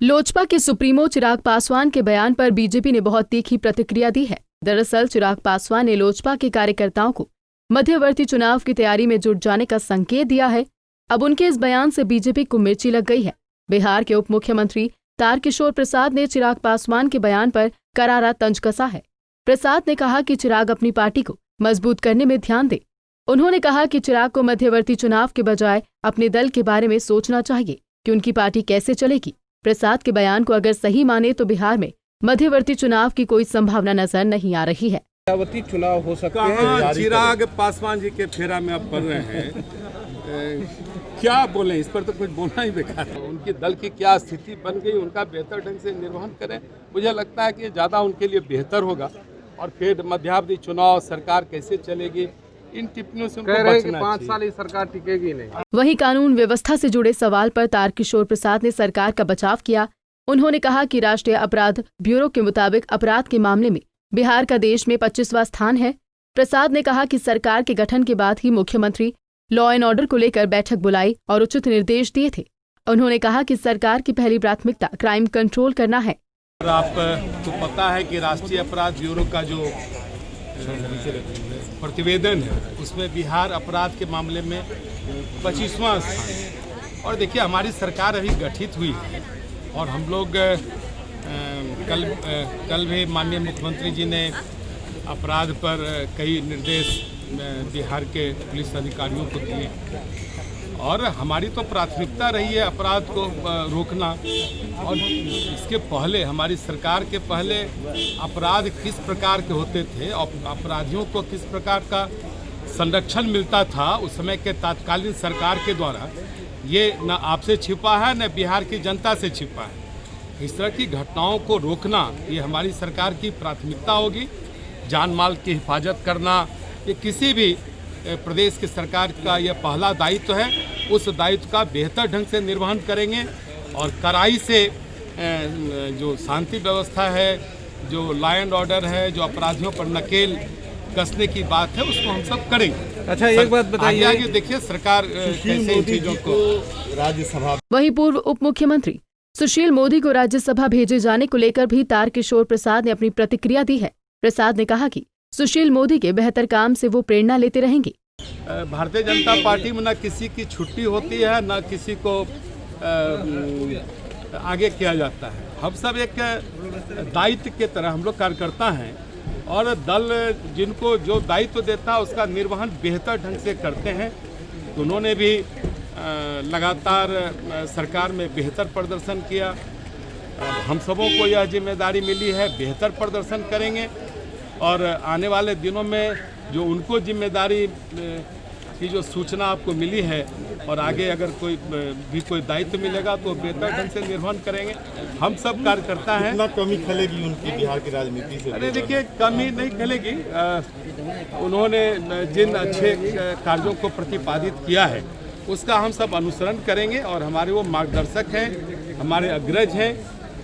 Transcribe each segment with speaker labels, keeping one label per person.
Speaker 1: लोजपा के सुप्रीमो चिराग पासवान के बयान पर बीजेपी ने बहुत तीखी प्रतिक्रिया दी है। दरअसल चिराग पासवान ने लोजपा के कार्यकर्ताओं को मध्यवर्ती चुनाव की तैयारी में जुट जाने का संकेत दिया है। अब उनके इस बयान से बीजेपी को मिर्ची लग गई है। बिहार के उप मुख्यमंत्री तारकिशोर प्रसाद ने चिराग पासवान के बयान पर करारा तंज कसा है। प्रसाद ने कहा कि चिराग अपनी पार्टी को मजबूत करने में ध्यान दे। उन्होंने कहा कि चिराग को मध्यवर्ती चुनाव के बजाय अपने दल के बारे में सोचना चाहिए कि उनकी पार्टी कैसे चलेगी। प्रसाद के बयान को अगर सही माने तो बिहार में मध्यवर्ती चुनाव की कोई संभावना नजर नहीं आ रही है।
Speaker 2: मध्यवर्ती चुनाव हो सकते हैं।
Speaker 3: चिराग पासवान जी के फेरा में अब पड़ रहे हैं। क्या बोले, इस पर तो कुछ बोलना ही बेकार है। उनकी दल की क्या स्थिति बन गई, उनका बेहतर ढंग से निर्वहन करें। मुझे लगता है कि ज़्यादा उनके लिए बेहतर होगा। और फिर मध्यावधि चुनाव, सरकार कैसे चलेगी, इन टिप्पणियों से उनको बचना चाहिए।
Speaker 2: 5 साल सरकार टिकेगी नहीं।
Speaker 1: वहीं कानून व्यवस्था से जुड़े सवाल पर तारकिशोर प्रसाद ने सरकार का बचाव किया। उन्होंने कहा कि राष्ट्रीय अपराध ब्यूरो के मुताबिक अपराध के मामले में बिहार का देश में 25वां स्थान है। प्रसाद ने कहा कि सरकार के गठन के बाद ही मुख्यमंत्री लॉ एंड ऑर्डर को लेकर बैठक बुलाई और उचित निर्देश दिए थे। उन्होंने कहा कि सरकार की पहली प्राथमिकता क्राइम कंट्रोल करना है।
Speaker 3: आपको पता है कि राष्ट्रीय अपराध ब्यूरो का जो प्रतिवेदन है उसमें बिहार अपराध के मामले में 25वां स्थान है। और देखिए, हमारी सरकार अभी गठित हुई है और हम लोग कल भी माननीय मुख्यमंत्री जी ने अपराध पर कई निर्देश बिहार के पुलिस अधिकारियों को दिए। और हमारी तो प्राथमिकता रही है अपराध को रोकना। और इसके पहले, हमारी सरकार के पहले अपराध किस प्रकार के होते थे और अपराधियों को किस प्रकार का संरक्षण मिलता था उस समय के तत्कालीन सरकार के द्वारा, ये न आपसे छिपा है न बिहार की जनता से छिपा है। इस तरह की घटनाओं को रोकना ये हमारी सरकार की प्राथमिकता होगी। जान माल की हिफाजत करना ये किसी भी प्रदेश की सरकार का यह पहला दायित्व है। उस दायित्व का बेहतर ढंग से निर्वहन करेंगे और कड़ाई से जो शांति व्यवस्था है, जो लॉ एंड ऑर्डर है, जो अपराधियों पर नकेल कसने की बात है, उसको हम सब करेंगे।
Speaker 2: अच्छा, एक बात बताइए,
Speaker 3: आगे देखिए सरकार कैसे इन चीजों को
Speaker 2: राज्यसभा।
Speaker 1: वहीं पूर्व उप मुख्यमंत्री सुशील मोदी को राज्यसभा भेजे जाने को लेकर भी तारकिशोर प्रसाद ने अपनी प्रतिक्रिया दी है। प्रसाद ने कहा कि सुशील मोदी के बेहतर काम से वो प्रेरणा लेते रहेंगे।
Speaker 3: भारतीय जनता पार्टी में न किसी की छुट्टी होती है, न किसी को आगे किया जाता है। हम सब एक दायित्व के तरह हम लोग कार्यकर्ता हैं और दल जिनको जो दायित्व देता है उसका निर्वहन बेहतर ढंग से करते हैं। उन्होंने भी लगातार सरकार में बेहतर प्रदर्शन किया। हम सबों को यह जिम्मेदारी मिली है, बेहतर प्रदर्शन करेंगे। और आने वाले दिनों में जो उनको जिम्मेदारी की जो सूचना आपको मिली है और आगे अगर कोई दायित्व मिलेगा तो बेहतर ढंग से निर्वहन करेंगे। हम सब कार्यकर्ता हैं।
Speaker 2: कितना कमी खलेगी उनकी बिहार की राजनीति से?
Speaker 3: अरे देखिए, कमी नहीं खलेगी। उन्होंने जिन अच्छे कार्यों को प्रतिपादित किया है उसका हम सब अनुसरण करेंगे और हमारे वो मार्गदर्शक हैं, हमारे अग्रज हैं।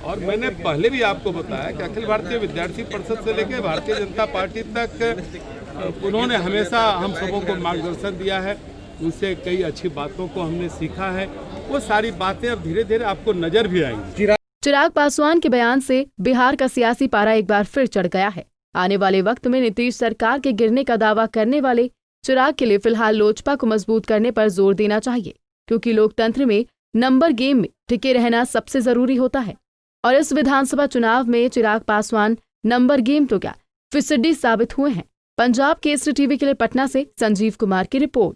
Speaker 3: और मैंने पहले भी आपको बताया कि अखिल भारतीय विद्यार्थी परिषद से लेकर भारतीय जनता पार्टी तक उन्होंने हमेशा हम सबों को मार्गदर्शन दिया है। उनसे कई अच्छी बातों को हमने सीखा है। वो सारी बातें अब धीरे धीरे आपको नजर भी आएंगी।
Speaker 1: चिराग पासवान के बयान से बिहार का सियासी पारा एक बार फिर चढ़ गया है। आने वाले वक्त में नीतीश सरकार के गिरने का दावा करने वाले चिराग के लिए फिलहाल लोजपा को मजबूत करने पर जोर देना चाहिए, क्योंकि लोकतंत्र में नंबर गेम में टिके रहना सबसे जरूरी होता है। और इस विधानसभा चुनाव में चिराग पासवान नंबर गेम तो क्या फिसड्डी साबित हुए हैं। पंजाब केसरी टीवी के लिए पटना से संजीव कुमार की रिपोर्ट।